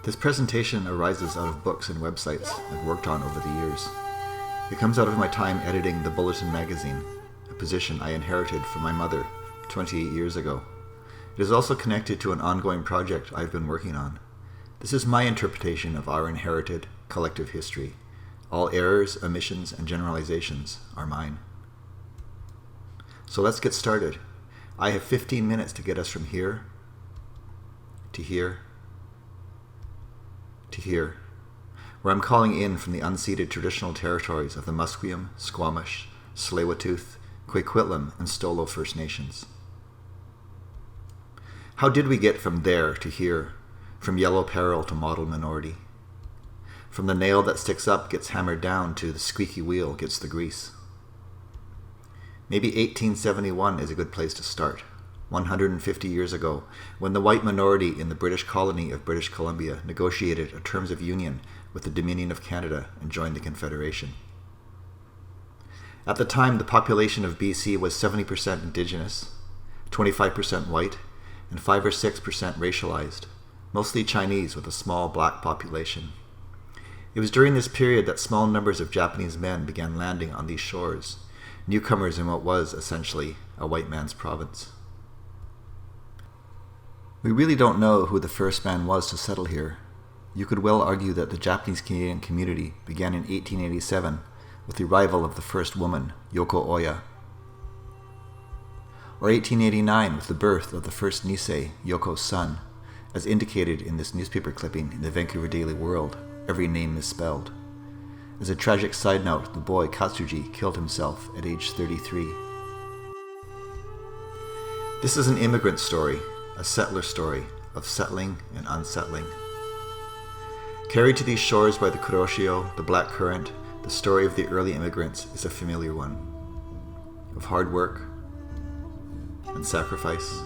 This presentation arises out of books and websites I've worked on over the years. It comes out of my time editing the Bulletin magazine, a position I inherited from my mother 28 years ago. It is also connected to an ongoing project I've been working on. This is my interpretation of our inherited collective history. All errors, omissions, and generalizations are mine. So let's get started. I have 15 minutes to get us from here to here to here, where I'm calling in from the unceded traditional territories of the Musqueam, Squamish, Tsleil-Waututh, Coquitlam, and Stolo First Nations. How did we get from there to here, from yellow peril to model minority? From the nail that sticks up gets hammered down to the squeaky wheel gets the grease. Maybe 1871 is a good place to start, 150 years ago, when the white minority in the British colony of British Columbia negotiated a terms of union with the Dominion of Canada and joined the Confederation. At the time, the population of BC was 70% Indigenous, 25% white, and 5 or 6% racialized, mostly Chinese with a small black population. It was during this period that small numbers of Japanese men began landing on these shores, newcomers in what was, essentially, a white man's province. We really don't know who the first man was to settle here. You could well argue that the Japanese Canadian community began in 1887 with the arrival of the first woman, Yoko Oya, or 1889 with the birth of the first Nisei, Yoko's son, as indicated in this newspaper clipping in the Vancouver Daily World, every name misspelled. As a tragic side note, the boy Katsuji killed himself at age 33. This is an immigrant story, a settler story of settling and unsettling. Carried to these shores by the Kuroshio, the Black Current, the story of the early immigrants is a familiar one, of hard work and sacrifice.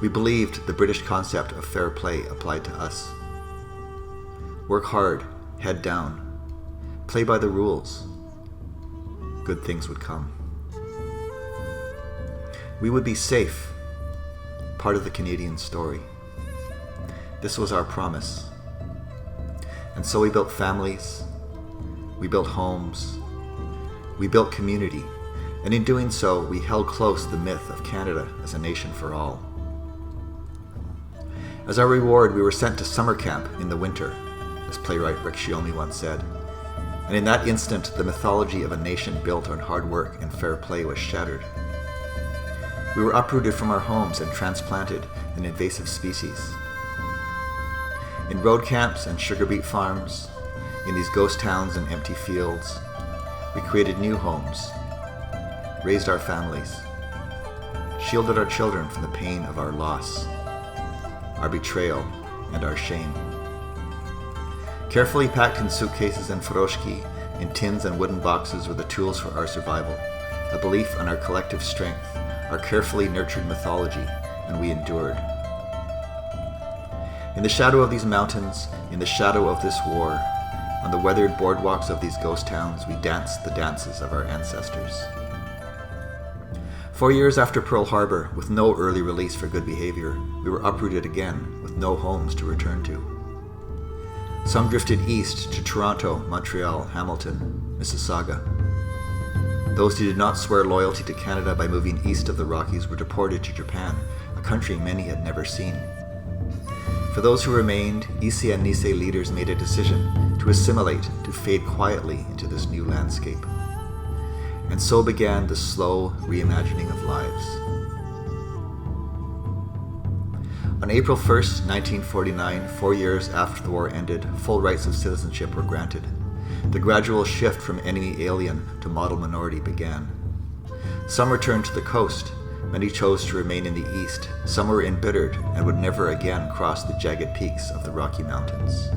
We believed the British concept of fair play applied to us. Work hard, head down, play by the rules. Good things would come. We would be safe, part of the Canadian story. This was our promise. And so we built families, we built homes, we built community, and in doing so, we held close the myth of Canada as a nation for all. As our reward, we were sent to summer camp in the winter, as playwright Rick Shiomi once said, and in that instant, the mythology of a nation built on hard work and fair play was shattered. We were uprooted from our homes and transplanted an invasive species. In road camps and sugar beet farms, in these ghost towns and empty fields, we created new homes, raised our families, shielded our children from the pain of our loss, our betrayal, and our shame. Carefully packed in suitcases and furoshiki, in tins and wooden boxes were the tools for our survival, a belief in our collective strength, our carefully nurtured mythology, and we endured. In the shadow of these mountains, in the shadow of this war, on the weathered boardwalks of these ghost towns, we danced the dances of our ancestors. 4 years after Pearl Harbor, with no early release for good behavior, we were uprooted again, with no homes to return to. Some drifted east to Toronto, Montreal, Hamilton, Mississauga. Those who did not swear loyalty to Canada by moving east of the Rockies were deported to Japan, a country many had never seen. For those who remained, Issei and Nisei leaders made a decision to assimilate, to fade quietly into this new landscape. And so began the slow reimagining of lives. On April 1st, 1949, 4 years after the war ended, full rights of citizenship were granted. The gradual shift from enemy alien to model minority began. Some returned to the coast. Many chose to remain in the east. Some were embittered and would never again cross the jagged peaks of the Rocky Mountains.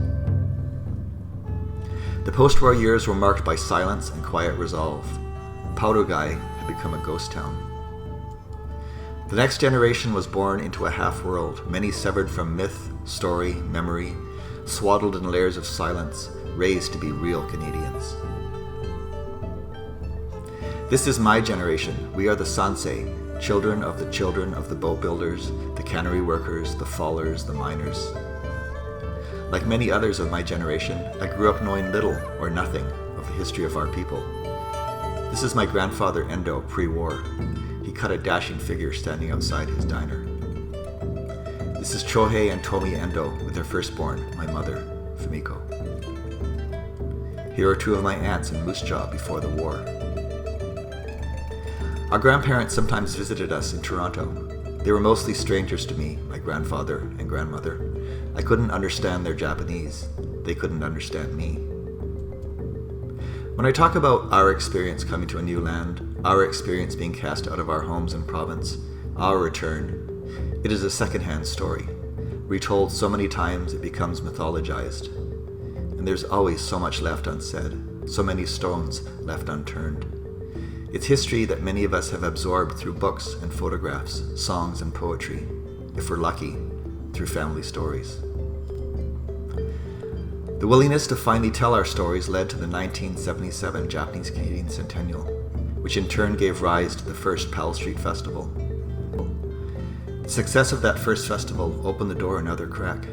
The post-war years were marked by silence and quiet resolve. Powder Guy had become a ghost town. The next generation was born into a half-world, many severed from myth, story, memory, swaddled in layers of silence, raised to be real Canadians. This is my generation. We are the Sansei, children of the boat builders, the cannery workers, the fallers, the miners. Like many others of my generation, I grew up knowing little or nothing of the history of our people. This is my grandfather Endo pre-war. He cut a dashing figure standing outside his diner. This is Chohei and Tomi Endo with their firstborn, my mother, Fumiko. Here are two of my aunts in Moose Jaw before the war. Our grandparents sometimes visited us in Toronto. They were mostly strangers to me, my grandfather and grandmother. I couldn't understand their Japanese. They couldn't understand me. When I talk about our experience coming to a new land, our experience being cast out of our homes and province, our return, it is a second-hand story, retold so many times it becomes mythologized. And there's always so much left unsaid, so many stones left unturned. It's history that many of us have absorbed through books and photographs, songs and poetry, if we're lucky, through family stories. The willingness to finally tell our stories led to the 1977 Japanese-Canadian Centennial, which in turn gave rise to the first Powell Street Festival. The success of that first festival opened the door another crack.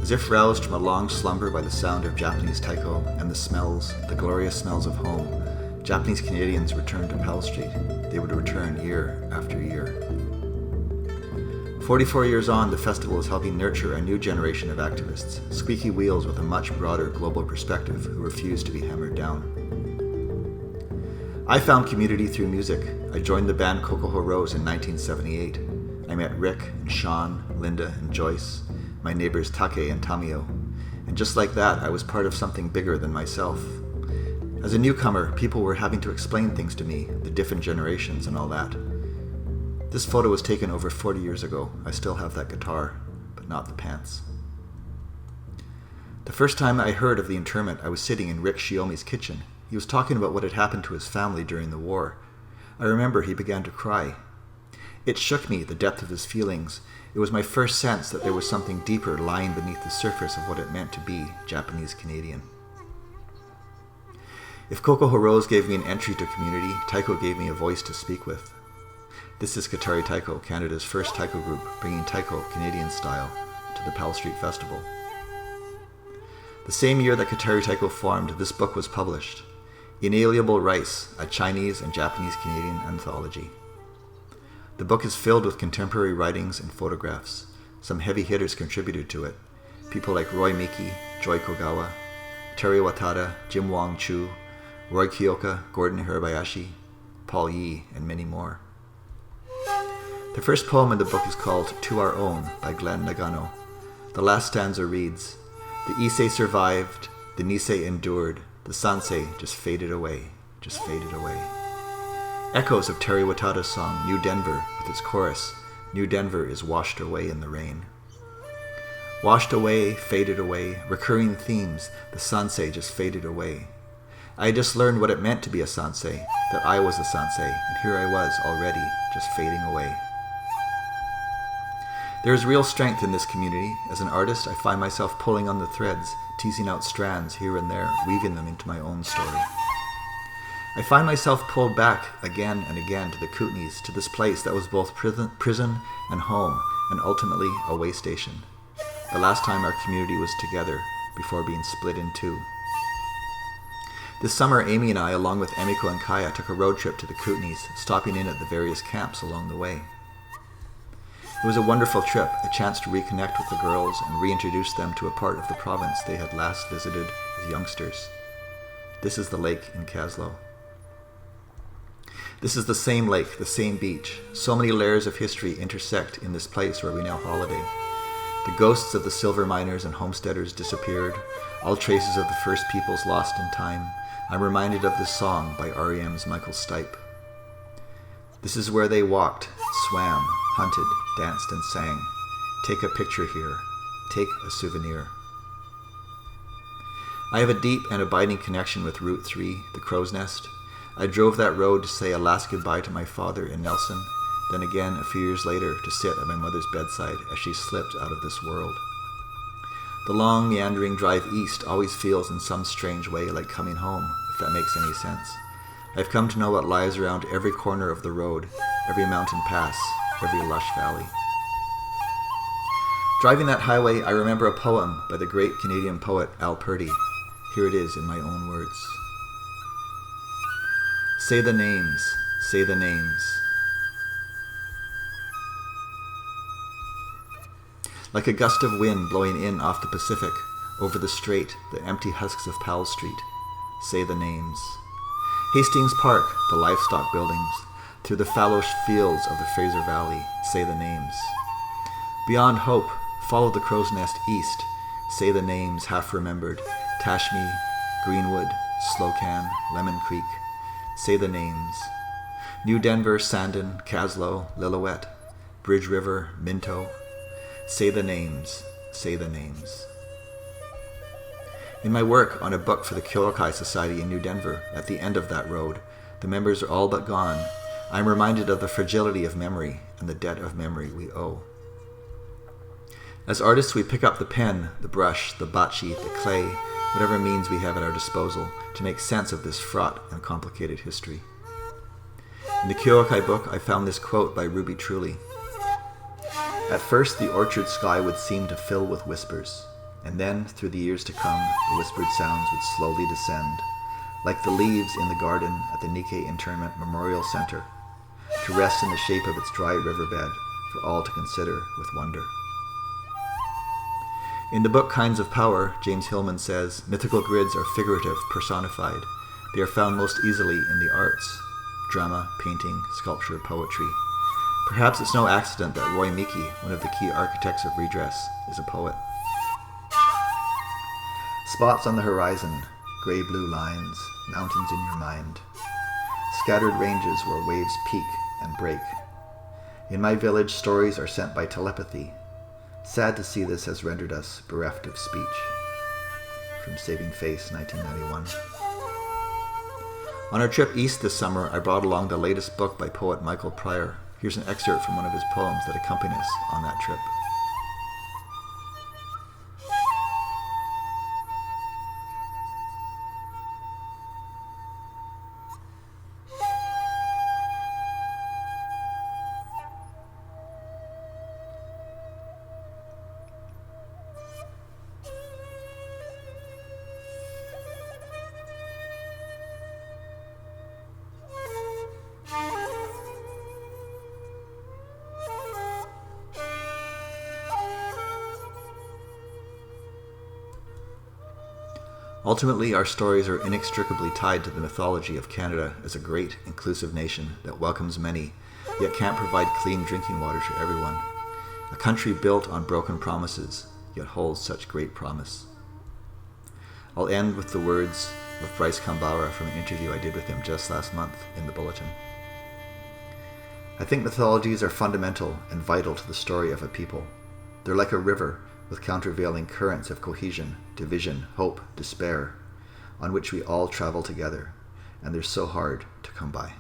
As if roused from a long slumber by the sound of Japanese taiko and the glorious smells of home, Japanese Canadians returned to Powell Street. They would return year after year. 44 years on, the festival is helping nurture a new generation of activists, squeaky wheels with a much broader global perspective who refuse to be hammered down. I found community through music. I joined the band Kokoho Rose in 1978. I met Rick and Sean, Linda and Joyce, my neighbors Take and Tamio, and just like that, I was part of something bigger than myself. As a newcomer, people were having to explain things to me, the different generations and all that. This photo was taken over 40 years ago. I still have that guitar, but not the pants. The first time I heard of the internment, I was sitting in Rick Shiomi's kitchen. He was talking about what had happened to his family during the war. I remember he began to cry. It shook me, the depth of his feelings. It was my first sense that there was something deeper lying beneath the surface of what it meant to be Japanese Canadian. If Kokoho Rose gave me an entry to community, taiko gave me a voice to speak with. This is Katari Taiko, Canada's first taiko group, bringing taiko, Canadian style, to the Powell Street Festival. The same year that Katari Taiko formed, this book was published, Inalienable Rice, a Chinese and Japanese Canadian anthology. The book is filled with contemporary writings and photographs. Some heavy hitters contributed to it. People like Roy Miki, Joy Kogawa, Terry Watada, Jim Wong Chu, Roy Kyoka, Gordon Hirabayashi, Paul Yee, and many more. The first poem in the book is called To Our Own by Glenn Nagano. The last stanza reads, "The Issei survived, the Nisei endured, the Sansei just faded away, just faded away." Echoes of Terry Watada's song New Denver with its chorus, New Denver is washed away in the rain. Washed away, faded away, recurring themes, the Sansei just faded away. I just learned what it meant to be a Sansei, that I was a Sansei, and here I was already, just fading away. There is real strength in this community. As an artist, I find myself pulling on the threads, teasing out strands here and there, weaving them into my own story. I find myself pulled back again and again to the Kootenays, to this place that was both prison and home, and ultimately a way station. The last time our community was together, before being split in two. This summer, Amy and I, along with Emiko and Kaya, took a road trip to the Kootenays, stopping in at the various camps along the way. It was a wonderful trip, a chance to reconnect with the girls and reintroduce them to a part of the province they had last visited as youngsters. This is the lake in Kaslo. This is the same lake, the same beach. So many layers of history intersect in this place where we now holiday. The ghosts of the silver miners and homesteaders disappeared, all traces of the first peoples lost in time. I'm reminded of this song by R.E.M's Michael Stipe. This is where they walked, swam, hunted, danced and sang. Take a picture here. Take a souvenir. I have a deep and abiding connection with Route 3, the Crow's Nest. I drove that road to say a last goodbye to my father in Nelson, then again a few years later to sit at my mother's bedside as she slipped out of this world. The long, meandering drive east always feels in some strange way like coming home, if that makes any sense. I've come to know what lies around every corner of the road, every mountain pass, every lush valley. Driving that highway, I remember a poem by the great Canadian poet Al Purdy. Here it is in my own words. Say the names, say the names. Like a gust of wind blowing in off the Pacific, over the strait, the empty husks of Powell Street. Say the names. Hastings Park, the livestock buildings, through the fallow fields of the Fraser Valley. Say the names. Beyond Hope, follow the crow's nest east. Say the names half remembered. Tashme, Greenwood, Slocan, Lemon Creek. Say the names. New Denver, Sandon, Caslow, Lillooet, Bridge River, Minto. Say the names. Say the names. In my work on a book for the Kyokai Society in New Denver, at the end of that road, the members are all but gone. I am reminded of the fragility of memory and the debt of memory we owe. As artists, we pick up the pen, the brush, the bocce, the clay, whatever means we have at our disposal to make sense of this fraught and complicated history. In the Kyokai book, I found this quote by Ruby Truly. At first, the orchard sky would seem to fill with whispers, and then, through the years to come, the whispered sounds would slowly descend, like the leaves in the garden at the Nikkei Internment Memorial Center, to rest in the shape of its dry riverbed for all to consider with wonder. In the book Kinds of Power, James Hillman says, mythical grids are figurative, personified. They are found most easily in the arts, drama, painting, sculpture, poetry. Perhaps it's no accident that Roy Miki, one of the key architects of redress, is a poet. Spots on the horizon, gray-blue lines, mountains in your mind. Scattered ranges where waves peak and break. In my village, stories are sent by telepathy. Sad to see this has rendered us bereft of speech. From Saving Face, 1991. On our trip east this summer, I brought along the latest book by poet Michael Pryor. Here's an excerpt from one of his poems that accompany us on that trip. Ultimately, our stories are inextricably tied to the mythology of Canada as a great, inclusive nation that welcomes many, yet can't provide clean drinking water to everyone. A country built on broken promises, yet holds such great promise. I'll end with the words of Bryce Kambara from an interview I did with him just last month in the Bulletin. I think mythologies are fundamental and vital to the story of a people. They're like a river, with countervailing currents of cohesion, division, hope, despair, on which we all travel together, and they're so hard to come by.